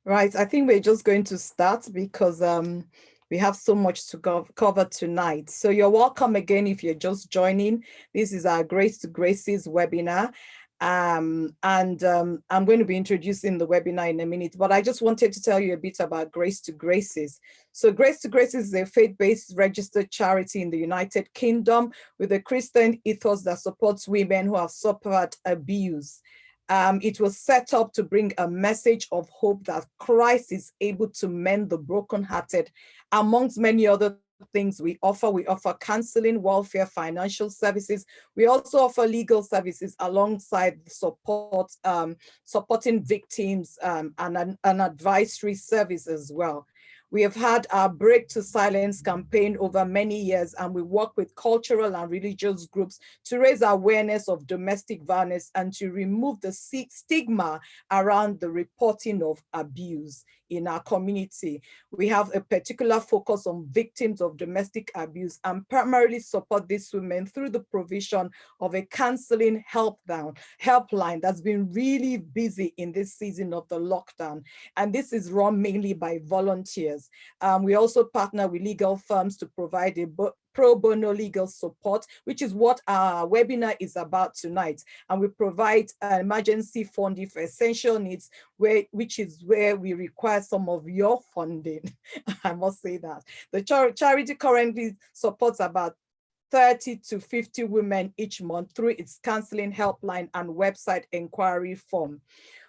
Right, I think we're just going to start because we have so much to cover tonight. So you're welcome again if you're just joining. This is our Grace to Graces webinar. I'm going to be introducing the webinar in a minute, but I just wanted to tell you a bit about Grace to Graces. So Grace to Graces is a faith-based registered charity in the United Kingdom with a Christian ethos that supports women who have suffered abuse. It was set up to bring a message of hope that Christ is able to mend the brokenhearted, amongst many other things we offer. We offer counseling, welfare, financial services. We also offer legal services alongside support, supporting victims and an advisory service as well. We have had our Break to Silence campaign over many years, and we work with cultural and religious groups to raise awareness of domestic violence and to remove the stigma around the reporting of abuse in our community. We have a particular focus on victims of domestic abuse and primarily support these women through the provision of a counseling helpline that's been really busy in this season of the lockdown. And this is run mainly by volunteers. We also partner with legal firms to provide a pro bono legal support, which is what our webinar is about tonight. And we provide emergency funding for essential needs, which is where we require some of your funding. I must say that. The charity currently supports about 30 to 50 women each month through its counseling helpline and website inquiry form.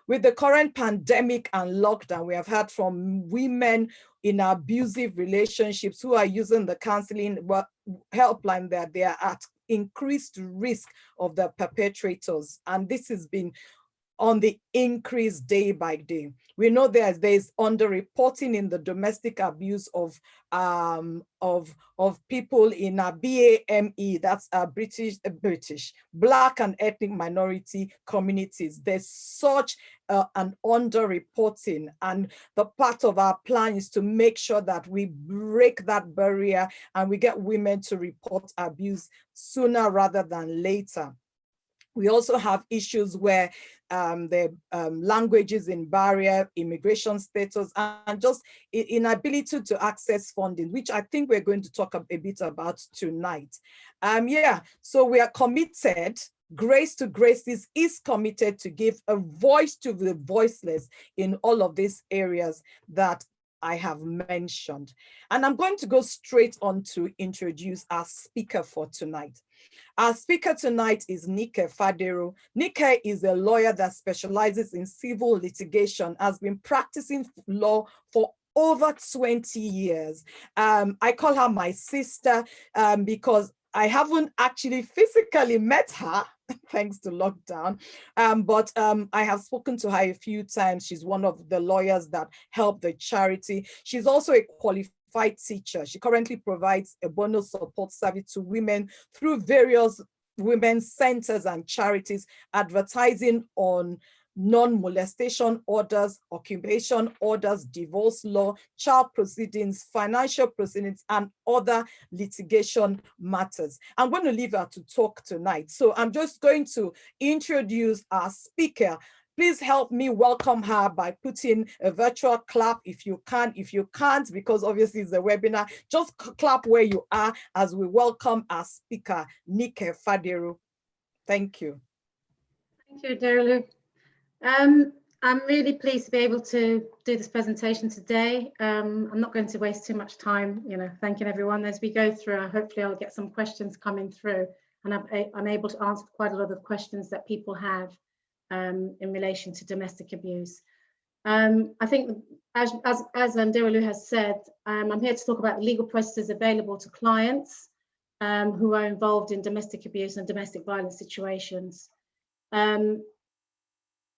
With the current pandemic and lockdown, we have heard from women in abusive relationships who are using the counseling helpline that they are at increased risk of the perpetrators. And this has been on the increase day by day. We know there's underreporting in the domestic abuse of people in a BAME, that's British, Black and ethnic minority communities. There's such an underreporting, and the part of our plan is to make sure that we break that barrier and we get women to report abuse sooner rather than later. We also have issues where the languages in barrier, immigration status, and just inability to access funding, which I think we're going to talk a bit about tonight. So we are committed. Grace to Graces is committed to give a voice to the voiceless in all of these areas that I have mentioned. And I'm going to go straight on to introduce our speaker for tonight. Our speaker tonight is Fadero. Is a lawyer that specializes in civil litigation, has been practicing law for over 20 years. I call her my sister because I haven't actually physically met her, thanks to lockdown, but I have spoken to her a few times. She's one of the lawyers that help the charity. She's also a qualified teacher. She currently provides a bono support service to women through various women's centers and charities, advertising on non-molestation orders, occupation orders, divorce law, child proceedings, financial proceedings, and other litigation matters. I'm going to leave her to talk tonight. So I'm just going to introduce our speaker. Please help me welcome her by putting a virtual clap if you can. If you can't, because obviously it's a webinar, just clap where you are as we welcome our speaker, Fadero. Thank you. Thank you, Derilu. I'm really pleased to be able to do this presentation today. I'm not going to waste too much time, thanking everyone as we go through. Hopefully I'll get some questions coming through, and I'm able to answer quite a lot of questions that people have in relation to domestic abuse. I think, as Derilu has said, I'm here to talk about the legal processes available to clients who are involved in domestic abuse and domestic violence situations.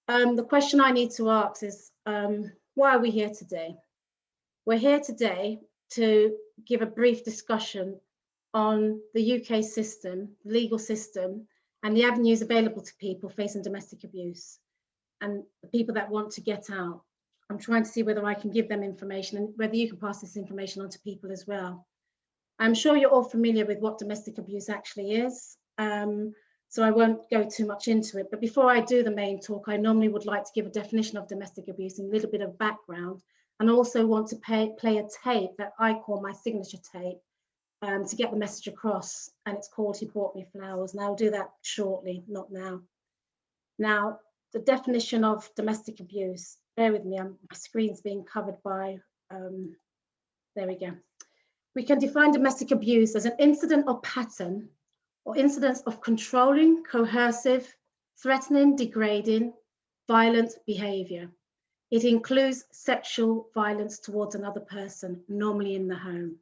The question I need to ask is, why are we here today? We're here today to give a brief discussion on the UK system, the legal system, and the avenues available to people facing domestic abuse and the people that want to get out. I'm trying to see whether I can give them information and whether you can pass this information on to people as well. I'm sure you're all familiar with what domestic abuse actually is. So so I won't go too much into it. But before I do the main talk, I normally would like to give a definition of domestic abuse and a little bit of background, and also want to play a tape that I call my signature tape to get the message across, and it's called He Brought Me Flowers, and I'll do that shortly, not now. Now, the definition of domestic abuse, bear with me, my screen's being covered by, there we go. We can define domestic abuse as an incident or pattern or incidents of controlling, coercive, threatening, degrading, violent behavior. It includes sexual violence towards another person, normally in the home.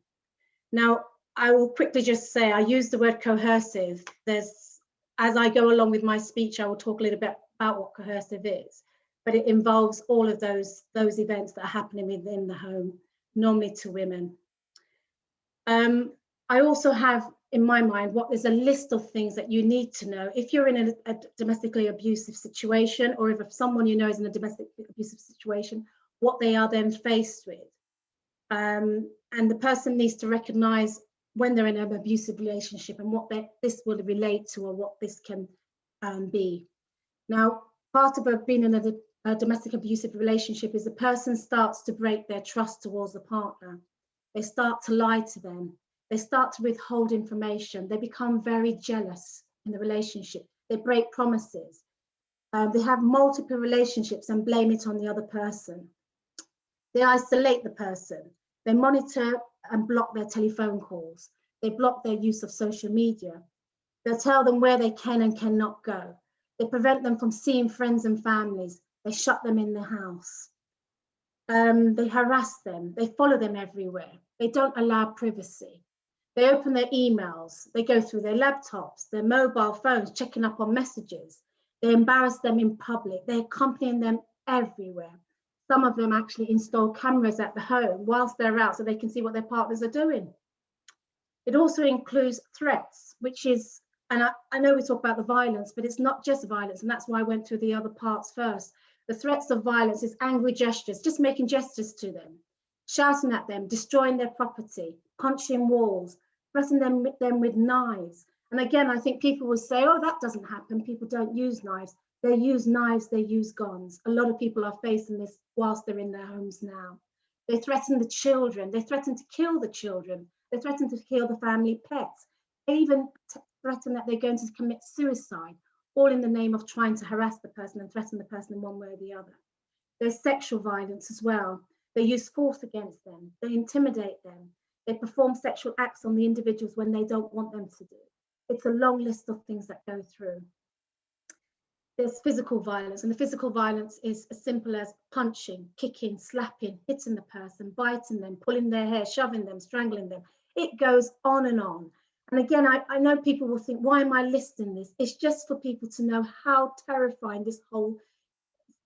Now, I will quickly just say, I use the word coercive. As I go along with my speech, I will talk a little bit about what coercive is, but it involves all of those events that are happening within the home, normally to women. I also have in my mind there's a list of things that you need to know if you're in a domestically abusive situation, or if someone you know is in a domestic abusive situation, what they are then faced with. And the person needs to recognize when they're in an abusive relationship and what this will relate to, or what this can be. Now, part of being in a domestic abusive relationship is the person starts to break their trust towards the partner. They start to lie to them. They start to withhold information. They become very jealous in the relationship. They break promises. They have multiple relationships and blame it on the other person. They isolate the person. They monitor and block their telephone calls. They block their use of social media. They'll tell them where they can and cannot go. They prevent them from seeing friends and families. They shut them in the house. They harass them. They follow them everywhere. They don't allow privacy. They open their emails. They go through their laptops, their mobile phones, checking up on messages. They embarrass them in public. They accompany them everywhere. Some of them actually install cameras at the home whilst they're out so they can see what their partners are doing. It also includes threats, which is, and I know we talk about the violence, but it's not just violence, and that's why I went through the other parts first. The threats of violence is angry gestures, just making gestures to them, shouting at them, destroying their property, punching walls, threatening them with knives. And again, I think people will say, oh, that doesn't happen. People don't use knives. They use knives, they use guns. A lot of people are facing this whilst they're in their homes now. They threaten the children. They threaten to kill the children. They threaten to kill the family pets. They even threaten that they're going to commit suicide, all in the name of trying to harass the person and threaten the person in one way or the other. There's sexual violence as well. They use force against them. They intimidate them. They perform sexual acts on the individuals when they don't want them to do. It's a long list of things that go through. There's physical violence, and the physical violence is as simple as punching, kicking, slapping, hitting the person, biting them, pulling their hair, shoving them, strangling them. It goes on and on. And again, I know people will think, why am I listing this? It's just for people to know how terrifying this whole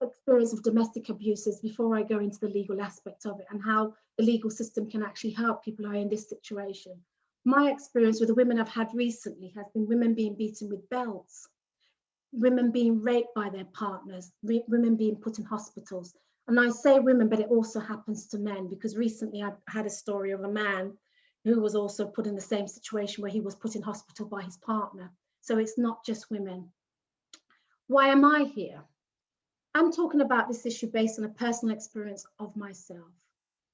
experience of domestic abuse is before I go into the legal aspect of it and how the legal system can actually help people who are in this situation. My experience with the women I've had recently has been women being beaten with belts, women being raped by their partners, women being put in hospitals. And I say women, but it also happens to men, because recently I had a story of a man who was also put in the same situation where he was put in hospital by his partner. So it's not just women. Why am I here? I'm talking about this issue based on a personal experience of myself,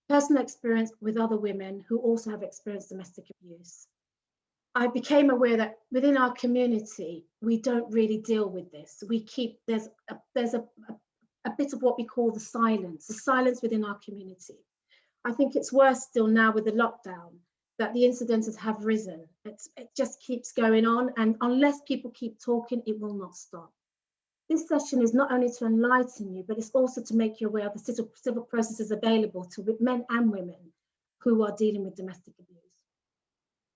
personal experience with other women who also have experienced domestic abuse. I became aware that within our community, we don't really deal with this. There's a bit of what we call the silence within our community. I think it's worse still now with the lockdown, that the incidences have risen. It just keeps going on, and unless people keep talking, it will not stop. This session is not only to enlighten you, but it's also to make you aware of the civil processes available to men and women who are dealing with domestic abuse.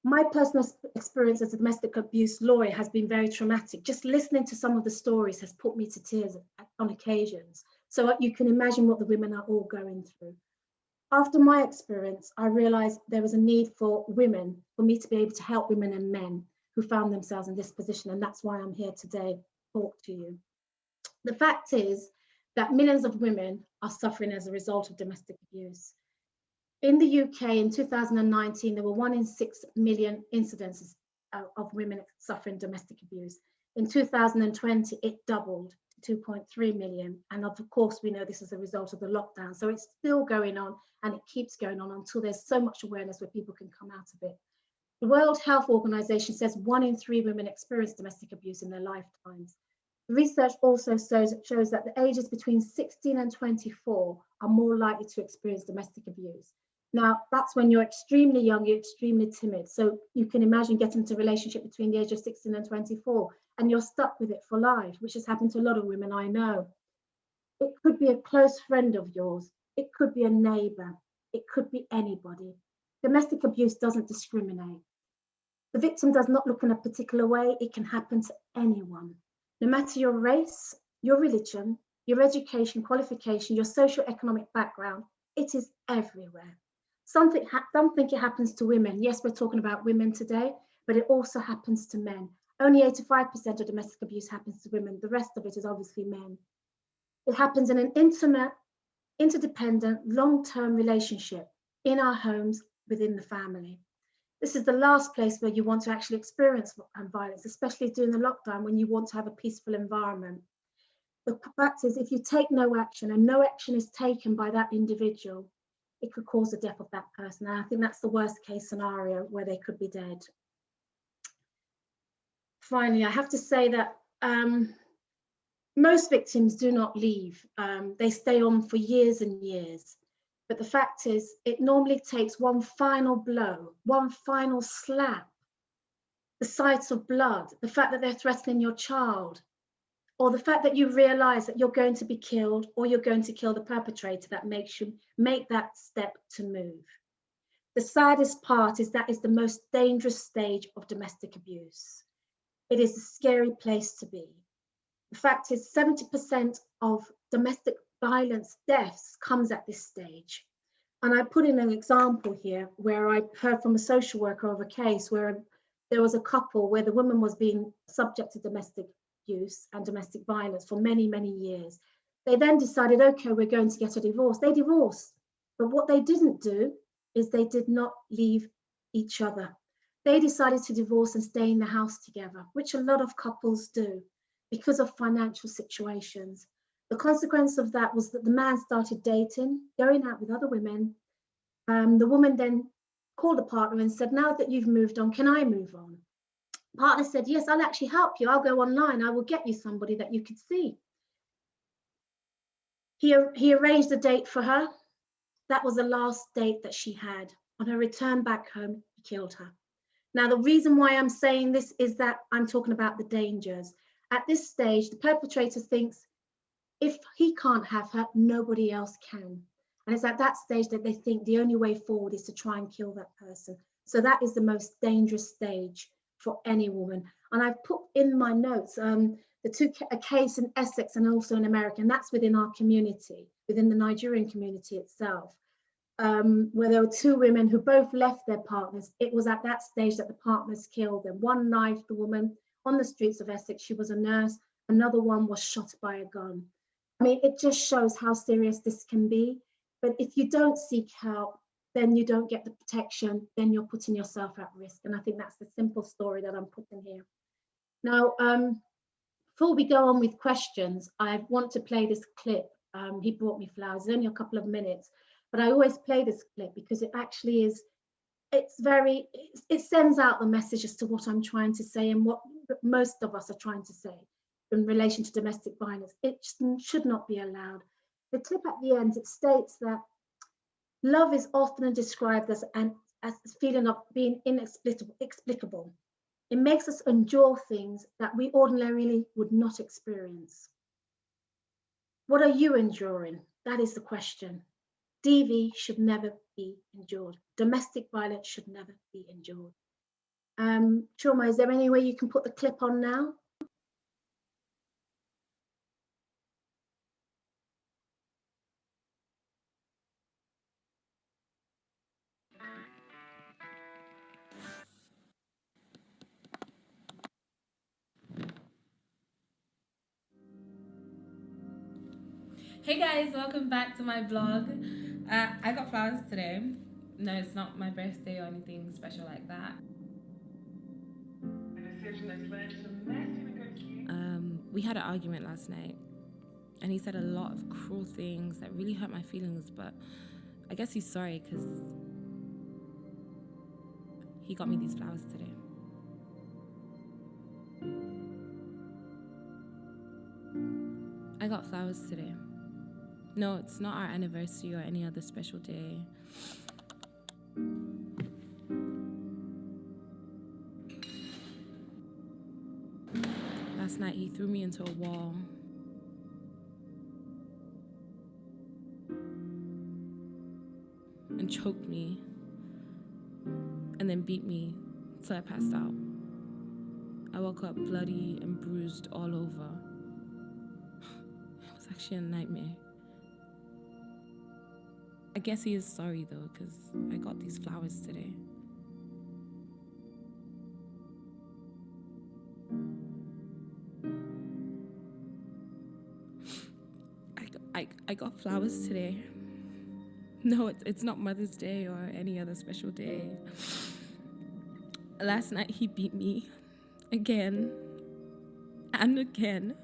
My personal experience as a domestic abuse lawyer has been very traumatic. Just listening to some of the stories has put me to tears on occasions. So you can imagine what the women are all going through. After my experience, I realized there was a need for me to be able to help women and men who found themselves in this position. And that's why I'm here today to talk to you. The fact is that millions of women are suffering as a result of domestic abuse. In the UK in 2019, there were 1 in 6 million incidences of women suffering domestic abuse. In 2020, it doubled to 2.3 million. And of course, we know this is a result of the lockdown. So it's still going on, and it keeps going on until there's so much awareness where people can come out of it. The World Health Organization says 1 in 3 women experience domestic abuse in their lifetimes. The research also shows that the ages between 16 and 24 are more likely to experience domestic abuse. Now, that's when you're extremely young, you're extremely timid. So you can imagine getting into a relationship between the age of 16 and 24, and you're stuck with it for life, which has happened to a lot of women I know. It could be a close friend of yours. It could be a neighbor. It could be anybody. Domestic abuse doesn't discriminate. The victim does not look in a particular way. It can happen to anyone. No matter your race, your religion, your education, qualification, your socio-economic background, it is everywhere. Some think it happens to women. Yes, we're talking about women today, but it also happens to men. Only 85% of domestic abuse happens to women. The rest of it is obviously men. It happens in an intimate, interdependent, long-term relationship in our homes, within the family. This is the last place where you want to actually experience violence, especially during the lockdown when you want to have a peaceful environment. The fact is, if you take no action and no action is taken by that individual, it could cause the death of that person. And I think that's the worst case scenario, where they could be dead. Finally, I have to say that most victims do not leave. They stay on for years and years. But the fact is, it normally takes one final blow, one final slap, the sight of blood, the fact that they're threatening your child, or the fact that you realize that you're going to be killed or you're going to kill the perpetrator, that makes you make that step to move. The saddest part is that is the most dangerous stage of domestic abuse. It is a scary place to be. The fact is, 70% of domestic violence deaths comes at this stage. And I put in an example here where I heard from a social worker of a case where there was a couple where the woman was being subject to domestic abuse and domestic violence for many, many years. They then decided, okay, we're going to get a divorce. They divorced. But what they didn't do is they did not leave each other. They decided to divorce and stay in the house together, which a lot of couples do because of financial situations. The consequence of that was that the man started dating, going out with other women. The woman then called the partner and said, now that you've moved on, can I move on? Partner said, yes, I'll actually help you. I'll go online. I will get you somebody that you could see. He arranged a date for her. That was the last date that she had. On her return back home, he killed her. Now, the reason why I'm saying this is that I'm talking about the dangers. At this stage, the perpetrator thinks if he can't have her, nobody else can. And it's at that stage that they think the only way forward is to try and kill that person. So that is the most dangerous stage for any woman. And I've put in my notes a case in Essex and also in America, and that's within our community, within the Nigerian community itself, where there were two women who both left their partners. It was at that stage that the partners killed them. One knifed the woman on the streets of Essex. She was a nurse. Another one was shot by a gun. I mean, it just shows how serious this can be. But if you don't seek help, then you don't get the protection, then you're putting yourself at risk. And I think that's the simple story that I'm putting here. Now, before we go on with questions, I want to play this clip. He brought me flowers. It's only a couple of minutes, but I always play this clip because it actually is, it sends out the message as to what I'm trying to say and what most of us are trying to say in relation to domestic violence. It should not be allowed. The clip at the end, it states that love is often described as a feeling of being inexplicable. It makes us endure things that we ordinarily would not experience. What are you enduring? That is the question. DV should never be endured. Domestic violence should never be endured. Choma, is there any way you can put the clip on now? Hey guys, welcome back to my vlog. I got flowers today. No, it's not my birthday or anything special like that. The decision has led to massive We had an argument last night, and he said a lot of cruel things that really hurt my feelings, but I guess he's sorry because he got me these flowers today. I got flowers today. No, it's not our anniversary or any other special day. Last night he threw me into a wall. And choked me. And then beat me till I passed out. I woke up bloody and bruised all over. It was actually a nightmare. I guess he is sorry though, because I got these flowers today. I got flowers today. No, it's not Mother's Day or any other special day. Last night he beat me again and again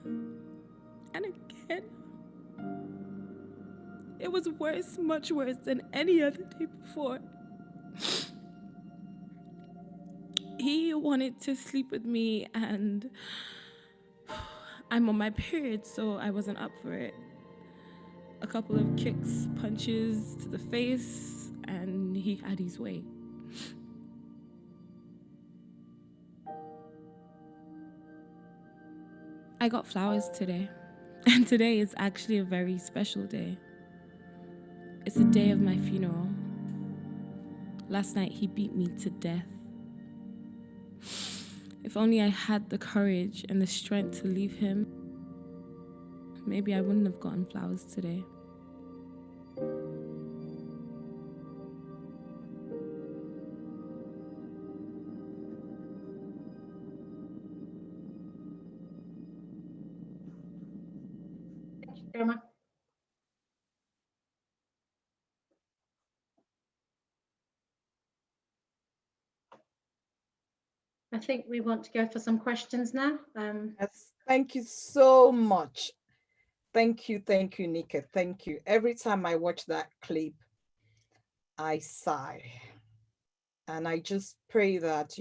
and again. It was worse, much worse than any other day before. He wanted to sleep with me and I'm on my period, so I wasn't up for it. A couple of kicks, punches to the face, and he had his way. I got flowers today, and today is actually a very special day. It's the day of my funeral. Last night he beat me to death. If only I had the courage and the strength to leave him, maybe I wouldn't have gotten flowers today. Thank you, Grandma. I think we want to go for some questions now. Yes, thank you so much. Thank you, Nika. Thank you. Every time I watch that clip, I sigh. And I just pray that,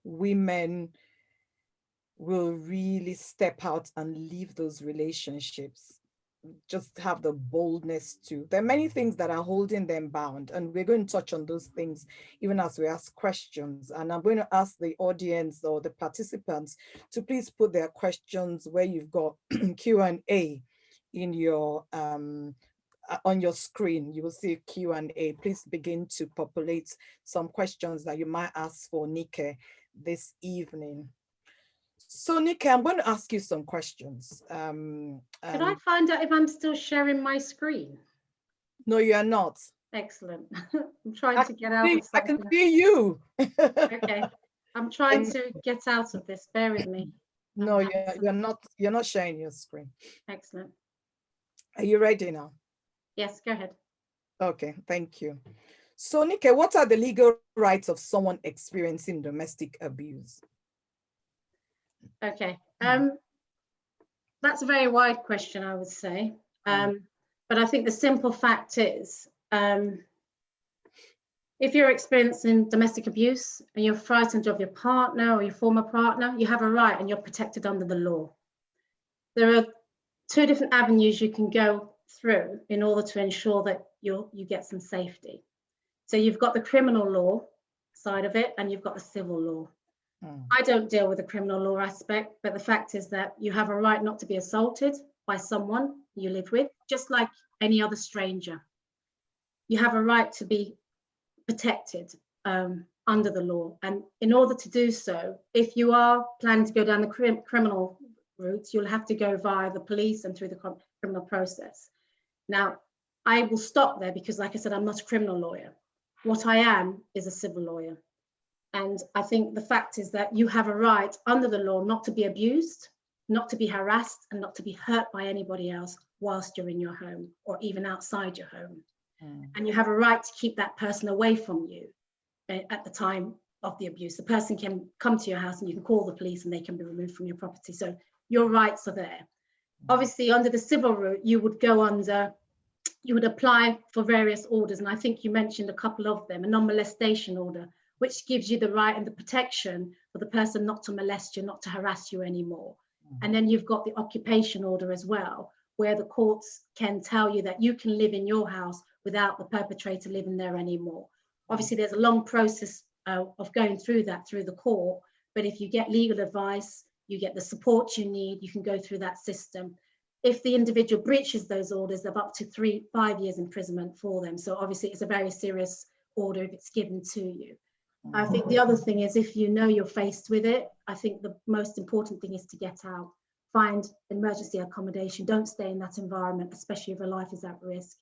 women will really step out and leave those relationships. Just have the boldness to. There are many things that are holding them bound, and we're going to touch on those things even as we ask questions. And I'm going to ask the audience or the participants to please put their questions where you've got Q&A in your on your screen. You will see Q&A. Please begin to populate some questions that you might ask for Nika this evening. So Nika, I'm going to ask you some questions. Can I find out if I'm still sharing my screen? No, you are not. Excellent. I'm trying to get out of I can see you. Okay. I'm trying to get out of this. Bear with me. No, you're not sharing your screen. Excellent. Are you ready now? Yes, go ahead. Okay, thank you. So Nika, what are the legal rights of someone experiencing domestic abuse? Okay. That's a very wide question, I would say. But I think the simple fact is, if you're experiencing domestic abuse and you're frightened of your partner or your former partner, you have a right and you're protected under the law. There are two different avenues you can go through in order to ensure that you get some safety. So you've got the criminal law side of it and you've got the civil law. I don't deal with the criminal law aspect, but the fact is that you have a right not to be assaulted by someone you live with, just like any other stranger. You have a right to be protected under the law. And in order to do so, if you are planning to go down the criminal route, you'll have to go via the police and through the criminal process. Now, I will stop there because, like I said, I'm not a criminal lawyer. What I am is a civil lawyer. And I think the fact is that you have a right under the law not to be abused, not to be harassed, and not to be hurt by anybody else whilst you're in your home or even outside your home. And you have a right to keep that person away from you at the time of the abuse. The person can come to your house and you can call the police and they can be removed from your property. So your rights are there. Obviously, under the civil route, you would apply for various orders. And I think you mentioned a couple of them, a non-molestation order, which gives you the right and the protection for the person not to molest you, not to harass you anymore. And then you've got the occupation order as well, where the courts can tell you that you can live in your house without the perpetrator living there anymore. Obviously, there's a long process of going through that through the court, but if you get legal advice, you get the support you need, you can go through that system. If the individual breaches those orders, they're up to 5 years imprisonment for them. So obviously it's a very serious order if it's given to you. I think the other thing is, if you know you're faced with it, I think the most important thing is to get out, find emergency accommodation, don't stay in that environment, especially if your life is at risk.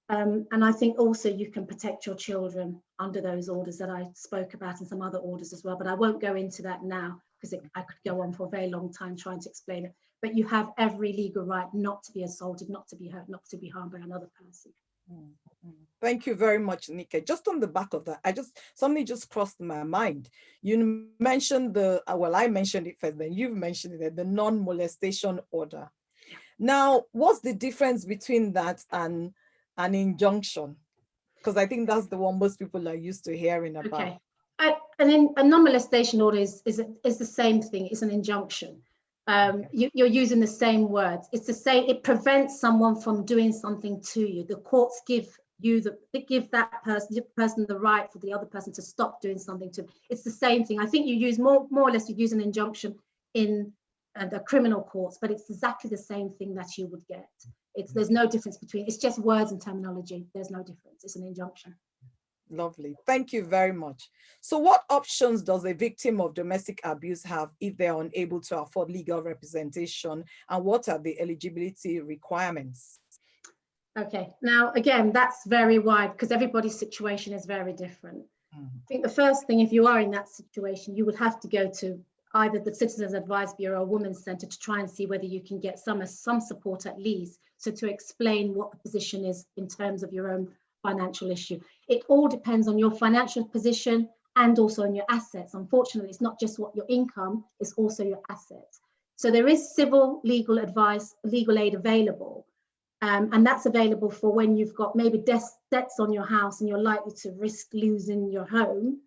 And I think also you can protect your children under those orders that I spoke about and some other orders as well, but I won't go into that now because I could go on for a very long time trying to explain it. But you have every legal right not to be assaulted, not to be hurt, not to be harmed by another person. Thank you very much, Nika. Just on the back of that, something just crossed my mind. You mentioned I mentioned it first, then you've mentioned it, the non-molestation order. Now, what's the difference between that and an injunction? Because I think that's the one most people are used to hearing about. Okay. A non-molestation order is the same thing. It's an injunction. You're using the same words. It's the same. It prevents someone from doing something to you. The courts give that person the right for the other person to stop doing something to. It's the same thing. I think you use more or less. You use an injunction in the criminal courts, but it's exactly the same thing that you would get. There's no difference between. It's just words and terminology. There's no difference. It's an injunction. Lovely. Thank you very much. So what options does a victim of domestic abuse have if they're unable to afford legal representation, and what are the eligibility requirements? Okay. Now, again, that's very wide because everybody's situation is very different. I think the first thing, if you are in that situation, you would have to go to either the Citizens Advice Bureau or Women's Centre to try and see whether you can get some support at least, so to explain what the position is in terms of your own financial issue. It all depends on your financial position and also on your assets. Unfortunately, it's not just what your income, it's also your assets. So there is civil legal advice, legal aid available. And that's available for when you've got maybe debts on your house and you're likely to risk losing your home.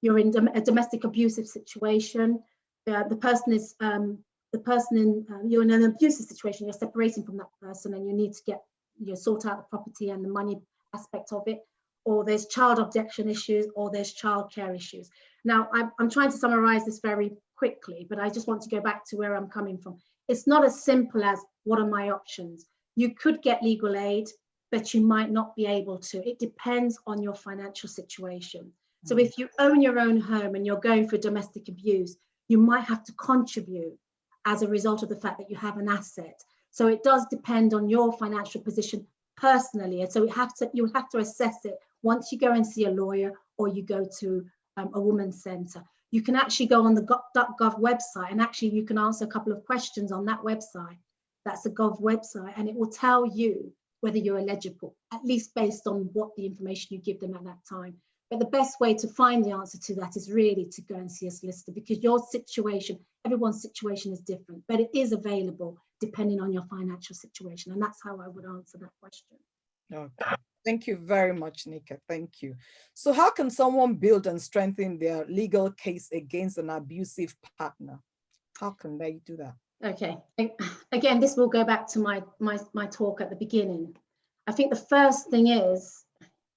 You're in a domestic abusive situation. You're in an abusive situation, you're separating from that person and you need to sort out the property and the money aspect of it, or there's child abduction issues, or there's childcare issues. Now, I'm trying to summarize this very quickly, but I just want to go back to where I'm coming from. It's not as simple as what are my options. You could get legal aid, but you might not be able to. It depends on your financial situation. So if you own your own home and you're going through domestic abuse, you might have to contribute as a result of the fact that you have an asset. So it does depend on your financial position personally, and so you have to assess it once you go and see a lawyer or you go to a women's centre. You can actually go on the .gov website and actually you can answer a couple of questions on that website. That's a Gov website, and it will tell you whether you're eligible, at least based on what the information you give them at that time. But the best way to find the answer to that is really to go and see a solicitor, because your situation, everyone's situation is different, but it is available depending on your financial situation. And that's how I would answer that question. Okay. Thank you very much, Nika. Thank you. So how can someone build and strengthen their legal case against an abusive partner? How can they do that? Okay. Again, this will go back to my talk at the beginning. I think the first thing is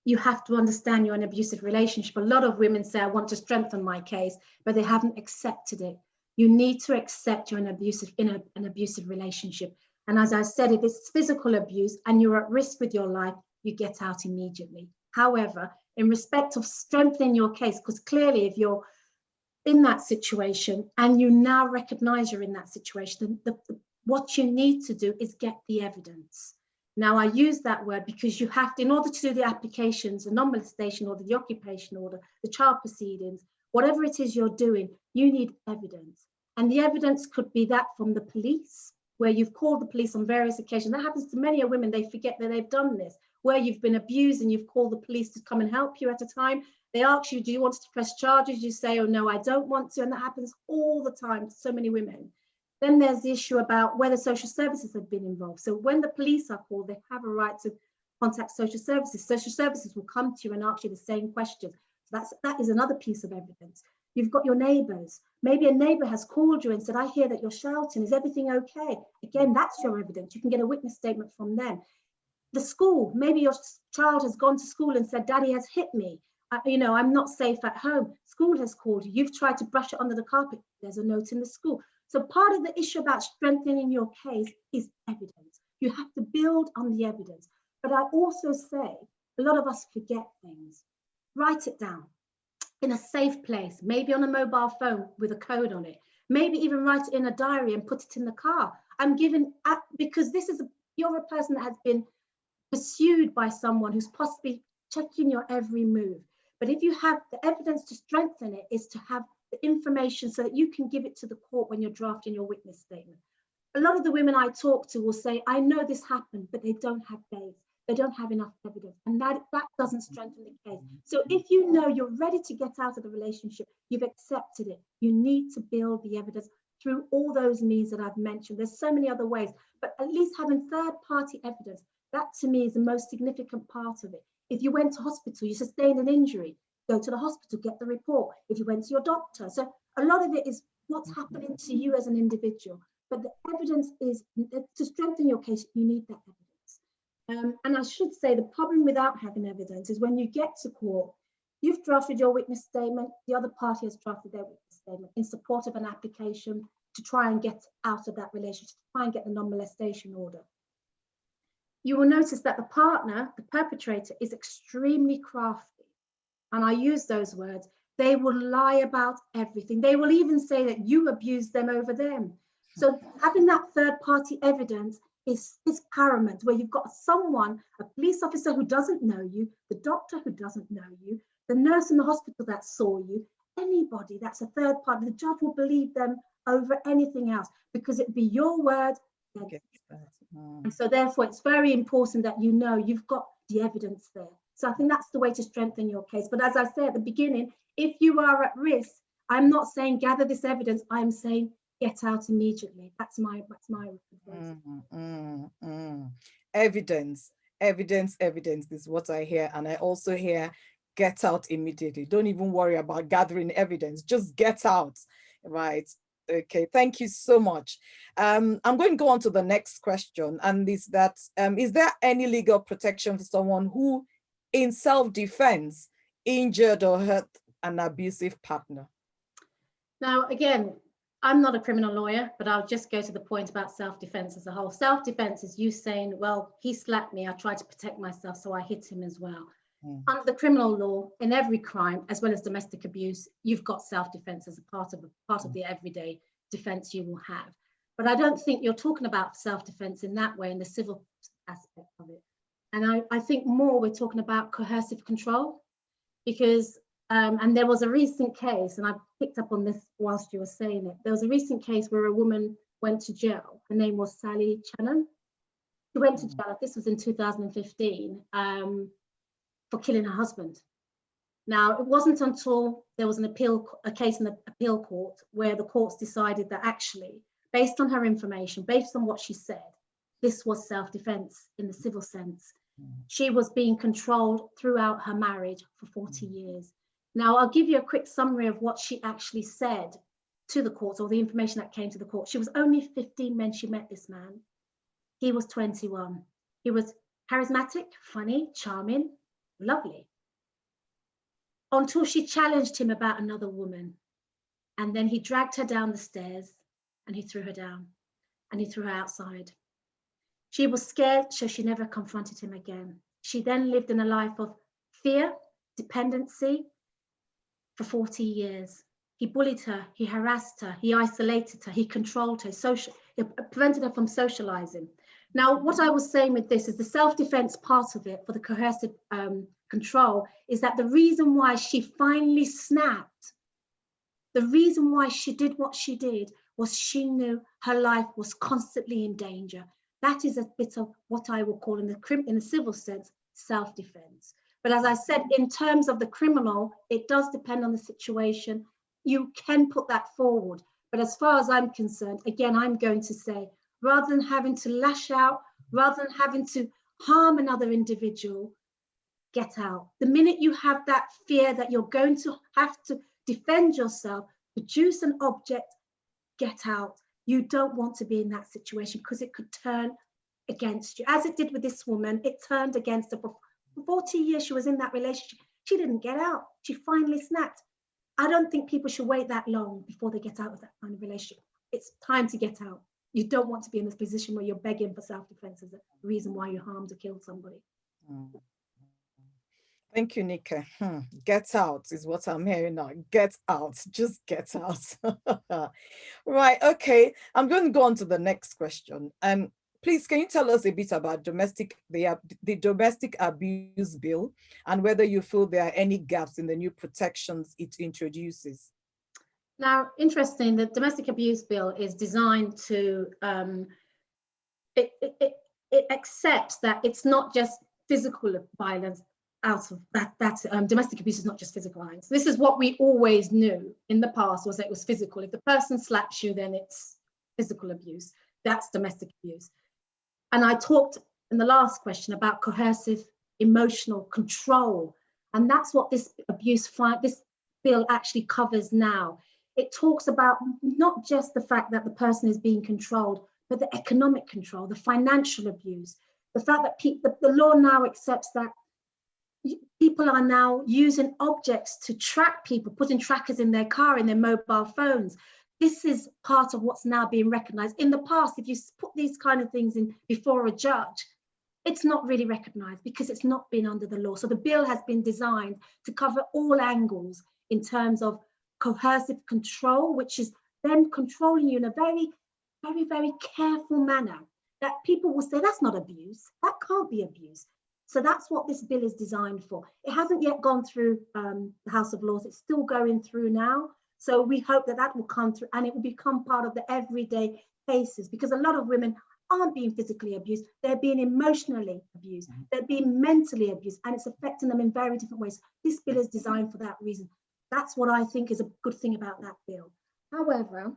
you have to understand you're in an abusive relationship. A lot of women say, I want to strengthen my case, but they haven't accepted it. You need to accept you're in an abusive relationship. And as I said, if it's physical abuse and you're at risk with your life, you get out immediately. However, in respect of strengthening your case, because clearly if you're in that situation and you now recognize you're in that situation, what you need to do is get the evidence. Now, I use that word because you have to, in order to do the applications, the non-molestation order, the occupation order, the child proceedings, whatever it is you're doing, you need evidence. And the evidence could be that from the police, where you've called the police on various occasions. That happens to many women, they forget that they've done this, where you've been abused and you've called the police to come and help you at a time. They ask you, do you want to press charges? You say, oh no, I don't want to. And that happens all the time to so many women. Then there's the issue about whether social services have been involved. So when the police are called, they have a right to contact social services. Social services will come to you and ask you the same questions. So that is another piece of evidence. You've got your neighbours. Maybe a neighbour has called you and said, I hear that you're shouting. Is everything okay? Again, that's your evidence. You can get a witness statement from them. The school, maybe your child has gone to school and said, Daddy has hit me. I'm not safe at home. School has called you. You've tried to brush it under the carpet. There's a note in the school. So part of the issue about strengthening your case is evidence. You have to build on the evidence. But I also say, a lot of us forget things. Write it down in a safe place, maybe on a mobile phone with a code on it. Maybe even write it in a diary and put it in the car. Because you're a person that has been pursued by someone who's possibly checking your every move. But if you have the evidence to strengthen it, is to have the information so that you can give it to the court when you're drafting your witness statement. A lot of the women I talk to will say, I know this happened, but they don't have dates. They don't have enough evidence. And that doesn't strengthen the case. So if you know you're ready to get out of the relationship, you've accepted it, you need to build the evidence through all those means that I've mentioned. There's so many other ways, but at least having third-party evidence, that to me is the most significant part of it. If you went to hospital, you sustained an injury, go to the hospital, get the report. If you went to your doctor. So a lot of it is what's happening to you as an individual. But the evidence is, to strengthen your case, you need that evidence. And I should say the problem without having evidence is when you get to court, you've drafted your witness statement, the other party has drafted their witness statement in support of an application to try and get out of that relationship, to try and get the non-molestation order. You will notice that the partner, the perpetrator, is extremely crafty. And I use those words. They will lie about everything. They will even say that you abused them over them. So having that third-party evidence is paramount, where you've got someone, a police officer who doesn't know you, the doctor who doesn't know you, the nurse in the hospital that saw you, anybody that's a third party, the judge will believe them over anything else because it'd be your word. And so therefore it's very important that you know you've got the evidence there. So I think that's the way to strengthen your case. But as I said at the beginning, if you are at risk, I'm not saying gather this evidence, I'm saying get out immediately. That's my advice. Evidence is what I hear. And I also hear get out immediately. Don't even worry about gathering evidence, just get out, right? Okay, thank you so much. I'm going to go on to the next question, and is there any legal protection for someone who in self-defense injured or hurt an abusive partner? Now, again, I'm not a criminal lawyer, but I'll just go to the point about self-defense as a whole. Self-defense is you saying, well, he slapped me, I tried to protect myself, so I hit him as well. Under the criminal law, in every crime, as well as domestic abuse, you've got self-defense as a part of the everyday defense you will have. But I don't think you're talking about self-defense in that way, in the civil aspect of it. And I think more we're talking about coercive control, because and there was a recent case, and I picked up on this whilst you were saying it. There was a recent case where a woman went to jail. Her name was Sally Channon. She went to jail, this was in 2015, for killing her husband. Now, it wasn't until there was a case in the appeal court where the courts decided that actually, based on her information, based on what she said, this was self-defense in the civil sense. She was being controlled throughout her marriage for 40 years. Now, I'll give you a quick summary of what she actually said to the courts, or the information that came to the court. She was only 15 when she met this man. He was 21. He was charismatic, funny, charming, lovely. Until she challenged him about another woman. And then he dragged her down the stairs and he threw her down and he threw her outside. She was scared, so she never confronted him again. She then lived in a life of fear, dependency for 40 years. He bullied her, he harassed her, he isolated her, he controlled her, he prevented her from socializing. Now, what I was saying with this is the self-defense part of it for the coercive control is that the reason why she finally snapped, the reason why she did what she did was she knew her life was constantly in danger. That is a bit of what I will call in the civil sense, self-defense. But as I said, in terms of the criminal, it does depend on the situation. You can put that forward. But as far as I'm concerned, again, I'm going to say, rather than having to lash out, rather than having to harm another individual, get out. The minute you have that fear that you're going to have to defend yourself, produce an object, get out. You don't want to be in that situation because it could turn against you. As it did with this woman, it turned against her. For 40 years she was in that relationship. She didn't get out. She finally snapped. I don't think people should wait that long before they get out of that kind of relationship. It's time to get out. You don't want to be in this position where you're begging for self-defense as a reason why you harmed or killed somebody. Thank you, Nika. Get out is what I'm hearing now. Get out. Just get out. Right. Okay. I'm going to go on to the next question. Please, can you tell us a bit about the domestic abuse bill and whether you feel there are any gaps in the new protections it introduces? Now, interesting, the domestic abuse bill is designed to, it accepts that it's not just physical violence out of that, domestic abuse is not just physical violence. This is what we always knew in the past, was that it was physical. If the person slaps you, then it's physical abuse. That's domestic abuse. And I talked in the last question about coercive emotional control. And that's what this bill actually covers now. It talks about not just the fact that the person is being controlled, but the economic control, the financial abuse, the fact that the law now accepts that people are now using objects to track people, putting trackers in their car, in their mobile phones. This is part of what's now being recognized. In the past, if you put these kind of things in before a judge, it's not really recognized because it's not been under the law. So the bill has been designed to cover all angles in terms of coercive control, which is them controlling you in a very, very, very careful manner that people will say, that's not abuse, that can't be abuse. So that's what this bill is designed for. It hasn't yet gone through the House of Lords, it's still going through now. So we hope that that will come through and it will become part of the everyday cases, because a lot of women aren't being physically abused, they're being emotionally abused, they're being mentally abused, and it's affecting them in very different ways. This bill is designed for that reason. That's what I think is a good thing about that bill. However,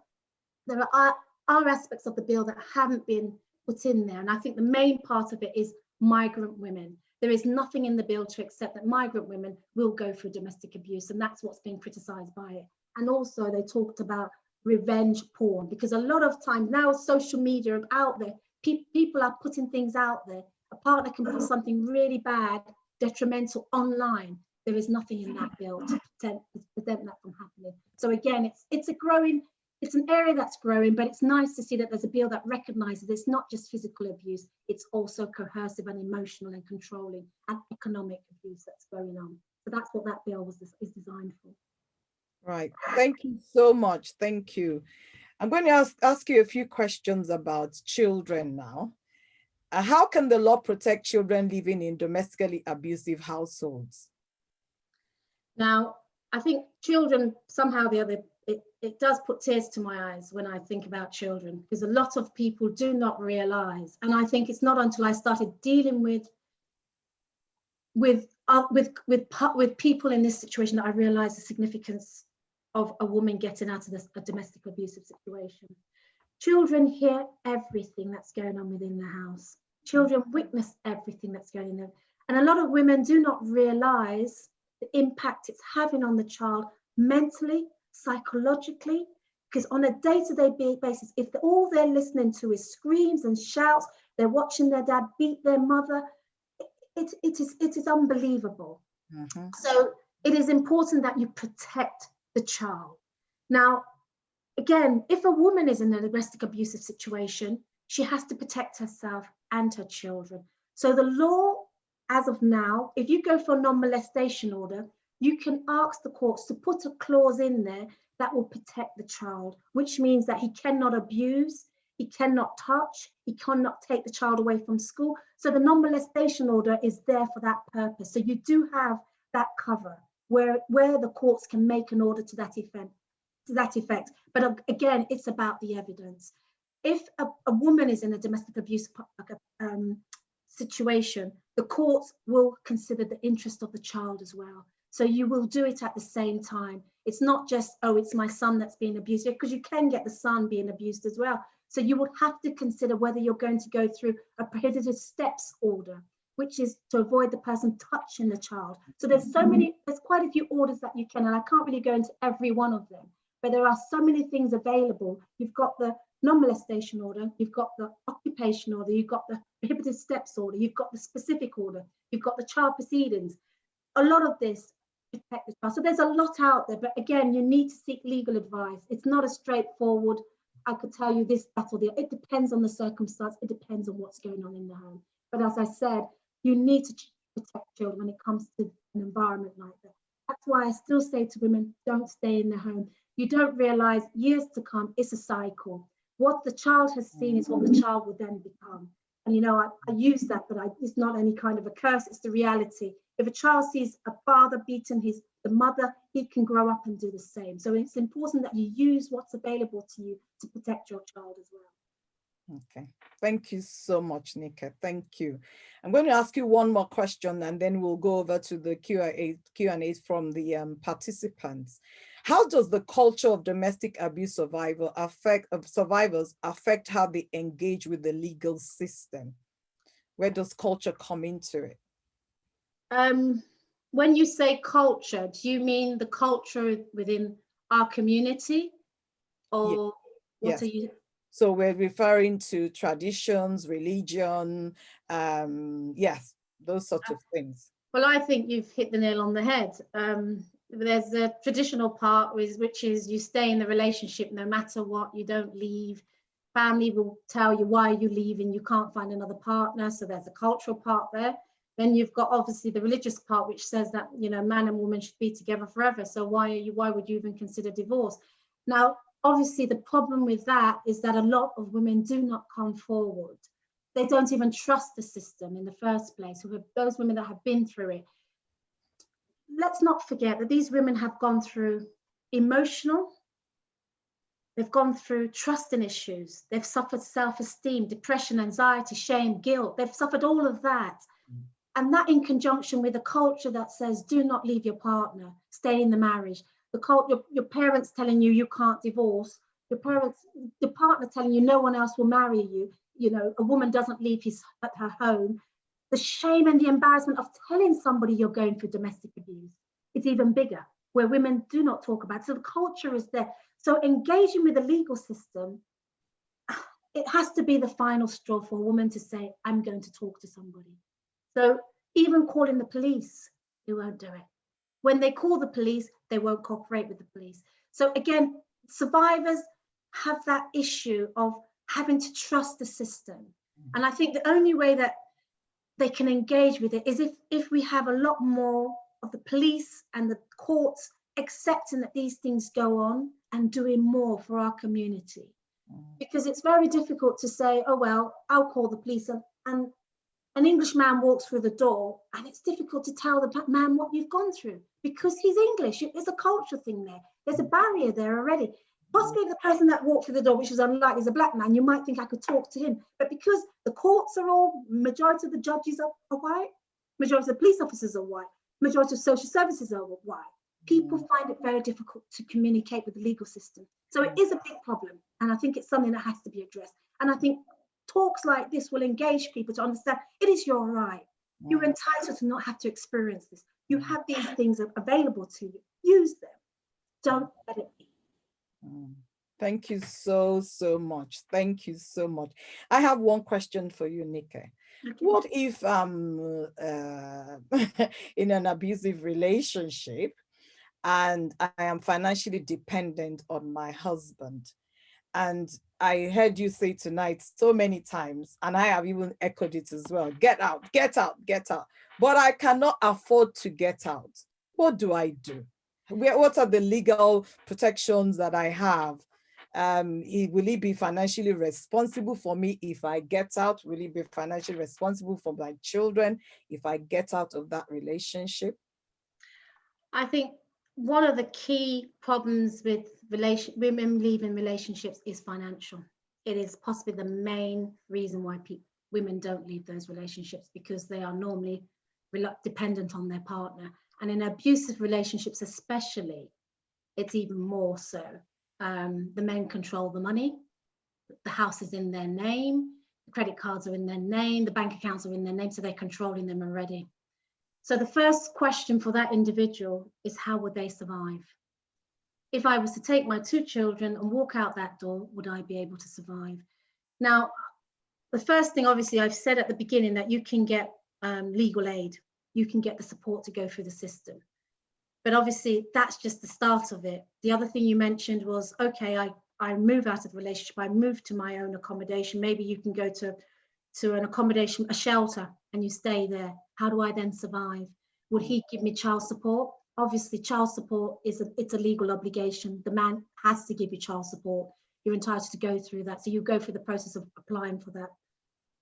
there are aspects of the bill that haven't been put in there, and I think the main part of it is migrant women. There is nothing in the bill to accept that migrant women will go through domestic abuse, and that's what's being criticised by it. And also they talked about revenge porn, because a lot of times now social media out there, people are putting things out there. A partner can put something really bad, detrimental online. There is nothing in that bill to prevent that from happening. So again, it's an area that's growing, but it's nice to see that there's a bill that recognises it's not just physical abuse, it's also coercive and emotional and controlling and economic abuse that's going on. So that's what that bill is designed for. Right. Thank you so much. Thank you. I'm going to ask you a few questions about children now. How can the law protect children living in domestically abusive households? Now, I think children, somehow or the other, it does put tears to my eyes when I think about children, because a lot of people do not realize, and I think it's not until I started dealing with people in this situation that I realized the significance of a woman getting out of a domestic abusive situation. Children hear everything that's going on within the house. Children witness everything that's going on there. And a lot of women do not realize the impact it's having on the child mentally, psychologically, because on a day-to-day basis, if all they're listening to is screams and shouts, they're watching their dad beat their mother, it is unbelievable. Mm-hmm. So it is important that you protect the child. Now, again, if a woman is in a domestic abusive situation, she has to protect herself and her children. So the law, as of now, if you go for a non-molestation order, you can ask the courts to put a clause in there that will protect the child, which means that he cannot abuse, he cannot touch, he cannot take the child away from school. So the non-molestation order is there for that purpose. So you do have that cover where the courts can make an order to that effect. But again, it's about the evidence. If a woman is in a domestic abuse situation, the courts will consider the interest of the child as well. So you will do it at the same time. It's not just, oh, it's my son that's being abused, because you can get the son being abused as well. So you would have to consider whether you're going to go through a prohibited steps order, which is to avoid the person touching the child. So there's quite a few orders that you can, and I can't really go into every one of them, but there are so many things available. You've got the non-molestation order, you've got the occupational order, you've got the prohibited steps order, you've got the specific order, you've got the child proceedings. A lot of this protect the child. So there's a lot out there, but again, you need to seek legal advice. It's not a straightforward, I could tell you this, that, or the other. It depends on the circumstance. It depends on what's going on in the home. But as I said, you need to protect children when it comes to an environment like that. That's why I still say to women, don't stay in the home. You don't realize years to come, it's a cycle. What the child has seen is what the child will then become. And you know, I use that, but it's not any kind of a curse, it's the reality. If a child sees a father beating the mother, he can grow up and do the same. So it's important that you use what's available to you to protect your child as well. Okay, thank you so much, Nika. Thank you. I'm going to ask you one more question, and then we'll go over to the Q&As from the participants. How does the culture of domestic abuse survivors affect how they engage with the legal system? Where does culture come into it? When you say culture, do you mean the culture within our community, or what yes. are you? So we're referring to traditions, religion, yes, those sorts of things. Well, I think you've hit the nail on the head. There's a traditional part, which is you stay in the relationship no matter what, you don't leave. Family will tell you why you leave and you can't find another partner. So there's a cultural part there. Then you've got obviously the religious part, which says that, you know, man and woman should be together forever. So why would you even consider divorce? Now, obviously, the problem with that is that a lot of women do not come forward. They don't even trust the system in the first place. Those women that have been through it. Let's not forget that these women have gone through emotional, they've gone through trusting issues, they've suffered self-esteem, depression, anxiety, shame, guilt. They've suffered all of that. And that in conjunction with a culture that says, do not leave your partner, stay in the marriage. Your parents telling you you can't divorce, your partner telling you no one else will marry you. You know, a woman doesn't leave her home. The shame and the embarrassment of telling somebody you're going through domestic abuse, it's even bigger, where women do not talk about it. So the culture is there. So engaging with the legal system, it has to be the final straw for a woman to say, I'm going to talk to somebody. So even calling the police, they won't do it. When they call the police, they won't cooperate with the police. So again, survivors have that issue of having to trust the system. And I think the only way that they can engage with it is if we have a lot more of the police and the courts accepting that these things go on and doing more for our community. Because it's very difficult to say, oh, well, I'll call the police, and an English man walks through the door and it's difficult to tell the man what you've gone through because he's English. There's a culture thing there. There's a barrier there already. Possibly the person that walked through the door, which is unlikely, is a black man, you might think I could talk to him. But because the courts are all, majority of the judges are white, majority of the police officers are white, majority of social services are white, people find it very difficult to communicate with the legal system. So it is a big problem. And I think it's something that has to be addressed. And I think talks like this will engage people to understand it is your right. You're entitled to not have to experience this. You have these things available to you. Use them. Don't let it be. Thank you so much. Thank you so much. I have one question for you, Nika. Okay. What if in an abusive relationship and I am financially dependent on my husband? And I heard you say tonight so many times, and I have even echoed it as well. Get out, get out, get out. But I cannot afford to get out. What do I do? What are the legal protections that I have? Will he be financially responsible for me if I get out? Will he be financially responsible for my children if I get out of that relationship? I think one of the key problems with women leaving relationships is financial. It is possibly the main reason why women don't leave those relationships, because they are normally dependent on their partner. And in abusive relationships especially, it's even more so. The men control the money, the house is in their name, the credit cards are in their name, the bank accounts are in their name, so they're controlling them already. So the first question for that individual is, how would they survive? If I was to take my 2 children and walk out that door, would I be able to survive? Now, the first thing, obviously, I've said at the beginning that you can get legal aid. You can get the support to go through the system. But obviously, that's just the start of it. The other thing you mentioned was, okay, I move out of the relationship, I move to my own accommodation. Maybe you can go to an accommodation, a shelter, and you stay there. How do I then survive? Would he give me child support? Obviously, child support it's a legal obligation. The man has to give you child support. You're entitled to go through that. So you go through the process of applying for that.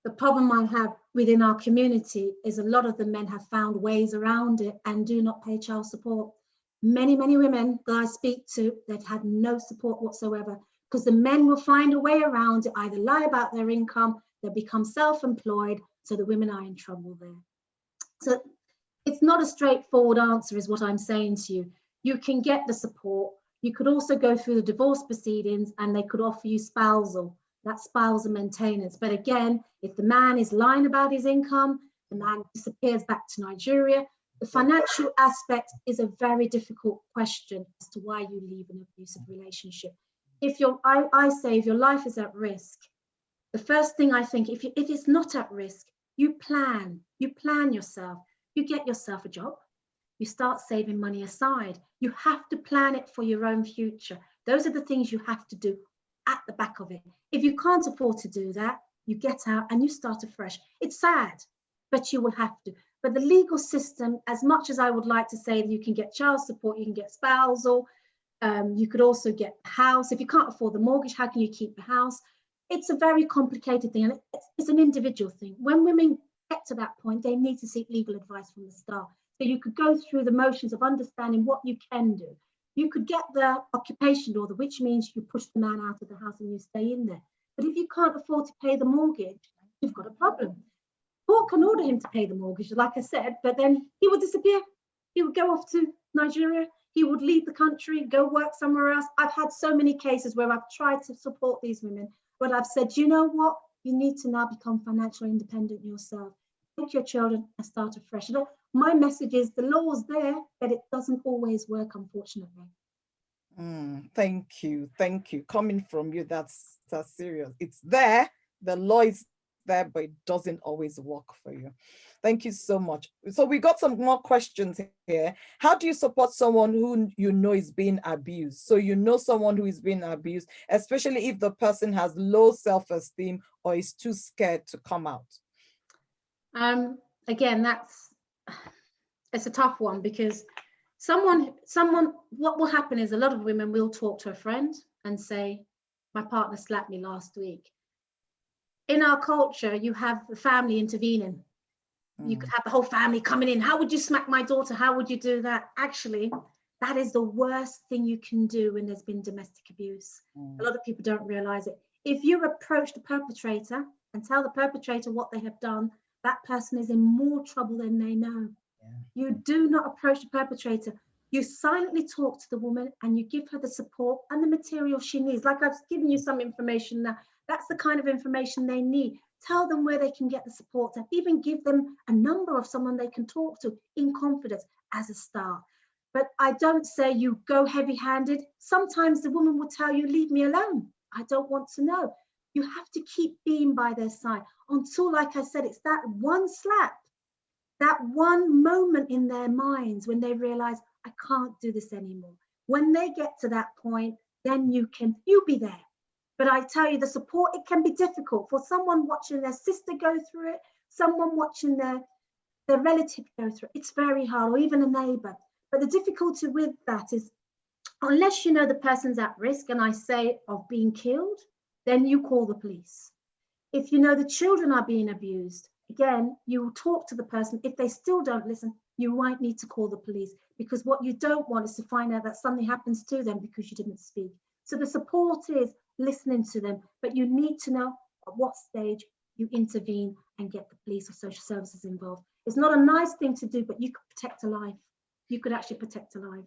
The problem I have within our community is a lot of the men have found ways around it and do not pay child support. Many, many women that I speak to, they've had no support whatsoever, because the men will find a way around it, either lie about their income, they become self-employed, so the women are in trouble there. So it's not a straightforward answer is what I'm saying to you. You can get the support. You could also go through the divorce proceedings and they could offer you spousal, that spousal maintenance. But again, if the man is lying about his income, the man disappears back to Nigeria, the financial aspect is a very difficult question as to why you leave an abusive relationship. If I say if your life is at risk, the first thing I think, if it's not at risk, you plan yourself. You get yourself a job. You start saving money aside. You have to plan it for your own future. Those are the things you have to do at the back of it. If you can't afford to do that, you get out and you start afresh. It's sad, but you will have to. But the legal system, as much as I would like to say that you can get child support, you can get spousal, you could also get the house. If you can't afford the mortgage, how can you keep the house? It's a very complicated thing, and it's an individual thing. When women get to that point, they need to seek legal advice from the start. So you could go through the motions of understanding what you can do. You could get the occupation order, which means you push the man out of the house and you stay in there. But if you can't afford to pay the mortgage, you've got a problem. Court can order him to pay the mortgage, like I said, but then he would disappear. He would go off to Nigeria. He would leave the country, go work somewhere else. I've had so many cases where I've tried to support these women, but I've said, you know what? You need to now become financially independent yourself. Take your children and start afresh. My message is the law's there, but it doesn't always work, unfortunately. Thank you. Coming from you, that's serious. It's there, the law is there, but it doesn't always work for you. Thank you so much. So we got some more questions here. How do you support someone who you know is being abused? So you know someone who is being abused, especially if the person has low self-esteem or is too scared to come out. Again, it's a tough one, because what will happen is a lot of women will talk to a friend and say, my partner slapped me last week. In our culture, you have the family intervening. You could have the whole family coming in. How would you smack my daughter? How would you do that? Actually, that is the worst thing you can do when there's been domestic abuse. A lot of people don't realize it. If you approach the perpetrator and tell the perpetrator what they have done, that person is in more trouble than they know. You do not approach the perpetrator. You silently talk to the woman and you give her the support and the material she needs. Like I've given you some information now. That's the kind of information they need. Tell them where they can get the support, and even give them a number of someone they can talk to in confidence as a start. But I don't say you go heavy-handed. Sometimes the woman will tell you, leave me alone. I don't want to know. You have to keep being by their side until, like I said, it's that one slap, that one moment in their minds when they realize, I can't do this anymore. When they get to that point, then you be there. But I tell you, the support, it can be difficult for someone watching their sister go through it, someone watching their relative go through it. It's very hard, or even a neighbor. But the difficulty with that is, unless you know the person's at risk, and I say of being killed, then you call the police. If you know the children are being abused, again, you will talk to the person. If they still don't listen, you might need to call the police, because what you don't want is to find out that something happens to them because you didn't speak. So the support is listening to them, but you need to know at what stage you intervene and get the police or social services involved. It's not a nice thing to do, but you could protect a life. you could actually protect a life.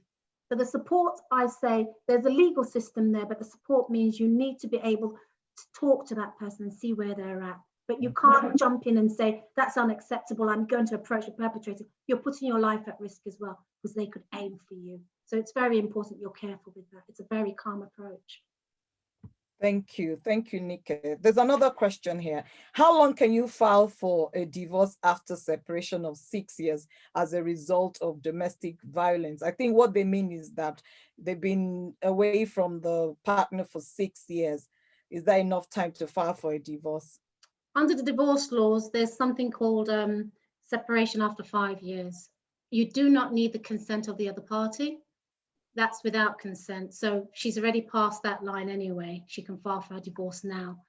So the support, I say, there's a legal system there, but the support means you need to be able to talk to that person and see where they're at. But you can't jump in and say, that's unacceptable, I'm going to approach the perpetrator. You're putting your life at risk as well, because they could aim for you. So it's very important you're careful with that. It's a very calm approach. Thank you, Nike. There's another question here. How long can you file for a divorce after separation of 6 years as a result of domestic violence? I think what they mean is that they've been away from the partner for 6 years. Is that enough time to file for a divorce? Under the divorce laws, there's something called separation after 5 years. You do not need the consent of the other party. That's without consent. So she's already passed that line anyway. She can file for a divorce now.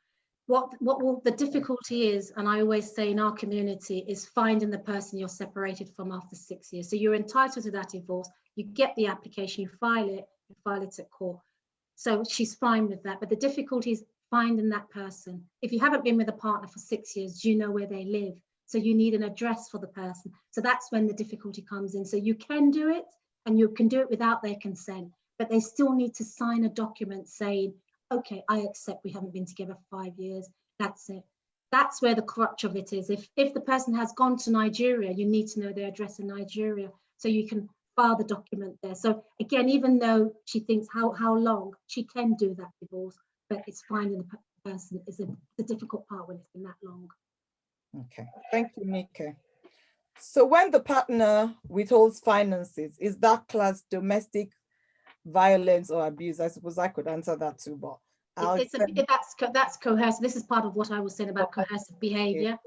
The difficulty is, and I always say in our community, is finding the person you're separated from after 6 years. So you're entitled to that divorce. You get the application, you file it at court. So she's fine with that. But the difficulty is finding that person. If you haven't been with a partner for 6 years, do you know where they live? So you need an address for the person. So that's when the difficulty comes in. So you can do it, and you can do it without their consent, but they still need to sign a document saying, okay, I accept we haven't been together for 5 years. That's it. That's where the crutch of it is. If the person has gone to Nigeria, you need to know their address in Nigeria so you can file the document there. So again, even though she thinks how long, she can do that divorce, but it's finding the person is the difficult part when it's been that long. Okay, thank you, Nike. So when the partner withholds finances, is that class domestic violence or abuse? I suppose I could answer that too, but that's coercive. This is part of what I was saying about coercive behavior.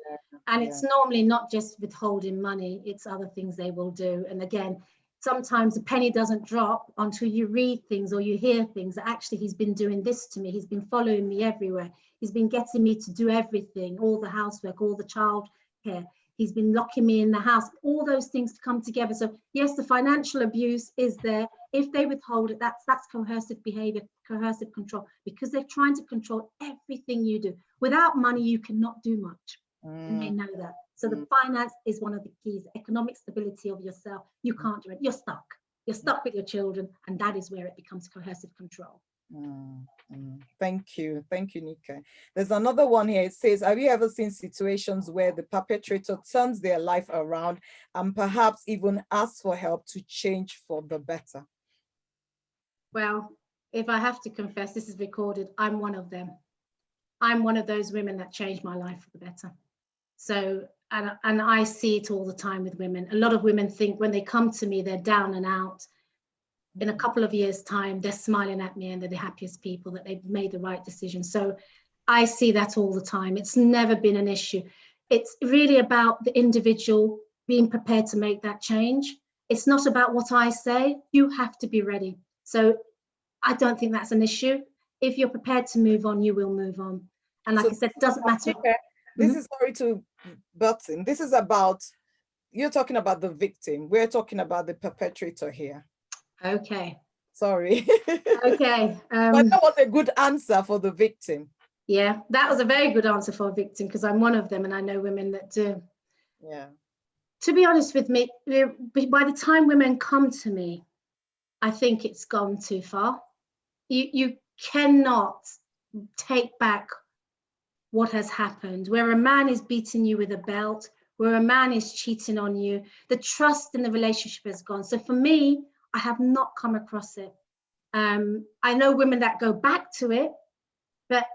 And it's normally not just withholding money, it's other things they will do. And again, sometimes the penny doesn't drop until you read things or you hear things that actually he's been doing this to me, he's been following me everywhere, he's been getting me to do everything, all the housework, all the child care. He's been locking me in the house, all those things come together. So yes, the financial abuse is there. If they withhold it, that's coercive behavior, coercive control, because they're trying to control everything you do. Without money, you cannot do much. And they know that. So the finance is one of the keys, economic stability of yourself. You can't do it. You're stuck. You're stuck with your children, and that is where it becomes coercive control. Thank you, Nike. There's another one here. It says, have you ever seen situations where the perpetrator turns their life around and perhaps even asks for help to change for the better? Well, if I have to confess, this is recorded, I'm one of them. I'm one of those women that changed my life for the better. So, and I see it all the time with women. A lot of women think when they come to me, they're down and out. In a couple of years' time, they're smiling at me and they're the happiest people that they've made the right decision. So I see that all the time. It's never been an issue. It's really about the individual being prepared to make that change. It's not about what I say. You have to be ready. So I don't think that's an issue. If you're prepared to move on, you will move on. And like I said, it doesn't matter. This is, sorry to butt in, this is about, you're talking about the victim. We're talking about the perpetrator here. Okay. Sorry. Okay. But that was a good answer for the victim. Yeah, that was a very good answer for a victim, because I'm one of them and I know women that do. Yeah. To be honest with me, by the time women come to me, I think it's gone too far. You cannot take back what has happened. Where a man is beating you with a belt, where a man is cheating on you, the trust in the relationship has gone. So for me, I have not come across it. I know women that go back to it, but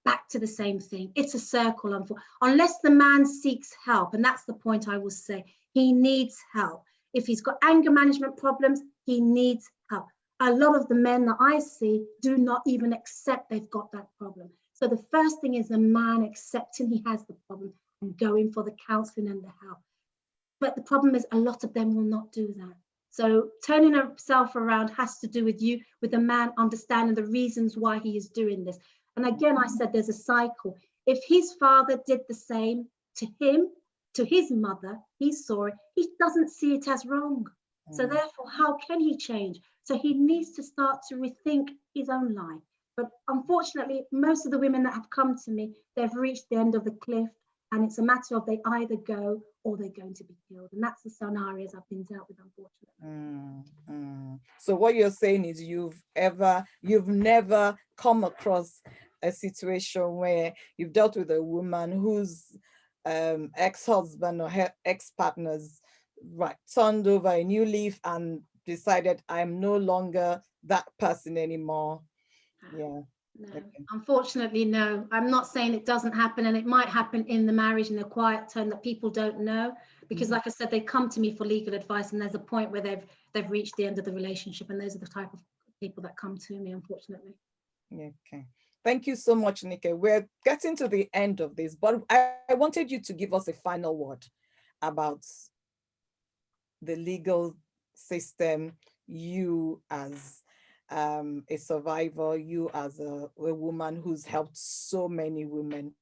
back to the same thing. It's a circle. Unless the man seeks help, and that's the point I will say, he needs help. If he's got anger management problems, he needs help. A lot of the men that I see do not even accept they've got that problem. So the first thing is the man accepting he has the problem and going for the counseling and the help. But the problem is a lot of them will not do that. So turning himself around has to do with you, with the man understanding the reasons why he is doing this. And again, I said there's a cycle. If his father did the same to him, to his mother, he saw it, he doesn't see it as wrong. So therefore, how can he change? So he needs to start to rethink his own life. But unfortunately, most of the women that have come to me, they've reached the end of the cliff, and it's a matter of they either go or they're going to be killed. And that's the scenarios I've been dealt with, unfortunately. So what you're saying is you've never come across a situation where you've dealt with a woman whose ex-husband or her ex-partners, right, turned over a new leaf and decided, I'm no longer that person anymore. Yeah. No, Okay. unfortunately, no. I'm not saying it doesn't happen, and it might happen in the marriage in a quiet turn that people don't know, because like I said, they come to me for legal advice, and there's a point where they've reached the end of the relationship, and those are the type of people that come to me, unfortunately. Okay. Thank you so much, Nika. We're getting to the end of this, but I wanted you to give us a final word about the legal system, you as a survivor, you as a woman who's helped so many women.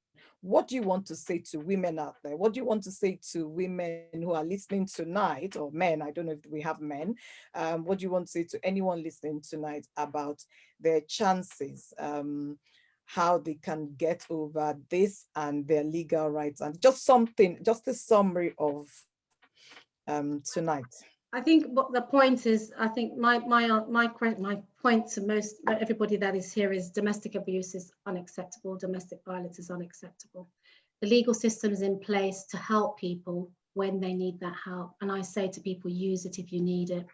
What do you want to say to women out there? What do you want to say to women who are listening tonight, or men? I don't know if we have men. What do you want to say to anyone listening tonight about their chances, how they can get over this and their legal rights, and just something, just a summary of tonight? I think what the point is, I think my point to most everybody that is here is domestic abuse is unacceptable. Domestic violence is unacceptable. The legal system is in place to help people when they need that help. And I say to people, use it if you need it.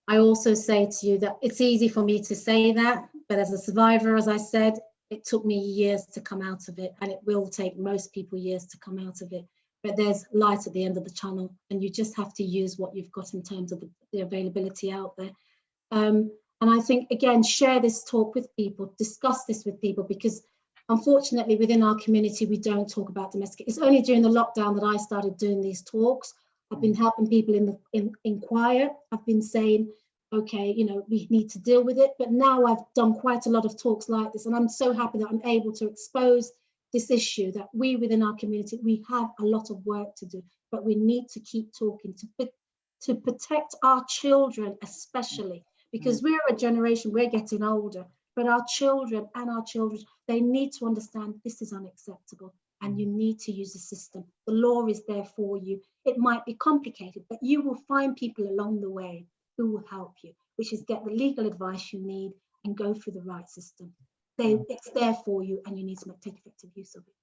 I also say to you that it's easy for me to say that, but as a survivor, as I said, it took me years to come out of it, and it will take most people years to come out of it. But there's light at the end of the tunnel, and you just have to use what you've got in terms of the availability out there. And I think, again, share this talk with people, discuss this with people, because unfortunately within our community, we don't talk about domestic. It's only during the lockdown that I started doing these talks. I've been helping people in quiet. I've been saying, okay, you know, we need to deal with it. But now I've done quite a lot of talks like this, and I'm so happy that I'm able to expose this issue, that we within our community, we have a lot of work to do, but we need to keep talking to protect our children, especially because we're a generation, we're getting older, but our children and our children, they need to understand this is unacceptable, and you need to use the system. The law is there for you. It might be complicated, but you will find people along the way who will help you, which is get the legal advice you need and go through the right system. It's there for you, and you need to take effective use of it.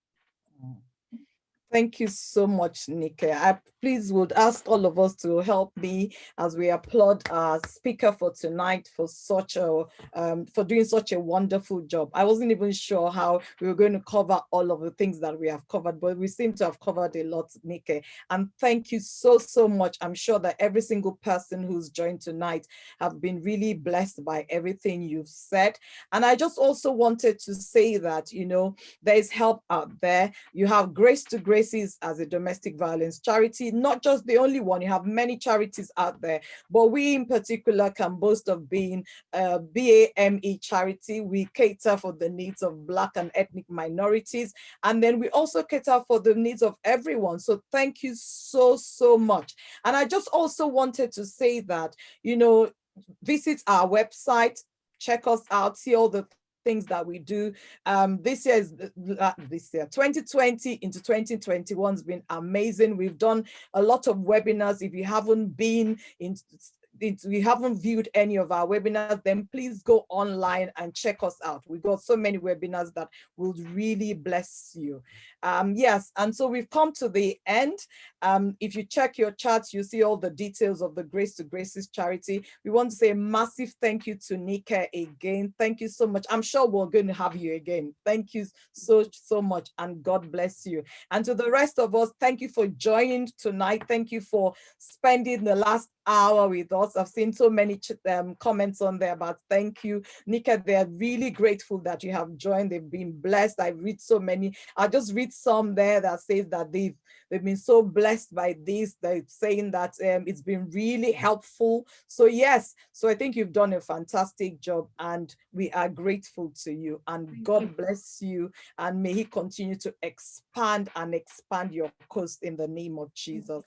Thank you so much, Nika. I please would ask all of us to help me as we applaud our speaker for tonight for such a for doing such a wonderful job. I wasn't even sure how we were going to cover all of the things that we have covered, but we seem to have covered a lot, Nika. And thank you so much. I'm sure that every single person who's joined tonight have been really blessed by everything you've said. And I just also wanted to say that, you know, there is help out there. You have Grace to Graces as a domestic violence charity, not just the only one. You have many charities out there, but we in particular can boast of being a BAME charity. We cater for the needs of Black and ethnic minorities, and then we also cater for the needs of everyone. So thank you so much. And I just also wanted to say that, you know, visit our website, check us out, see all the things that we do. This year 2020 into 2021 has been amazing. We've done a lot of webinars. If you haven't been in, you haven't viewed any of our webinars, then please go online and check us out. We've got so many webinars that will really bless you. Yes, and so we've come to the end. If you check your charts, you see all the details of the Grace to Graces charity. We want to say a massive thank you to Nika again. Thank you so much. I'm sure we're going to have you again. Thank you so much, and God bless you. And to the rest of us, thank you for joining tonight. Thank you for spending the last hour with us. I've seen so many comments on there about thank you, Nika. They're really grateful that you have joined. They've been blessed. I read so many. I'll just read some there that says that they've been so blessed by this. They're saying that it's been really helpful. So yes, so I think you've done a fantastic job, and we are grateful to you, and God bless you, and may he continue to expand and expand your coast in the name of Jesus.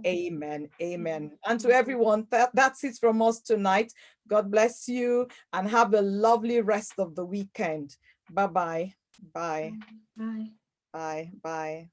Amen. Amen. And to everyone, that's it from us tonight. God bless you, and have a lovely rest of the weekend. Bye-bye. Bye. Bye. Bye. Bye.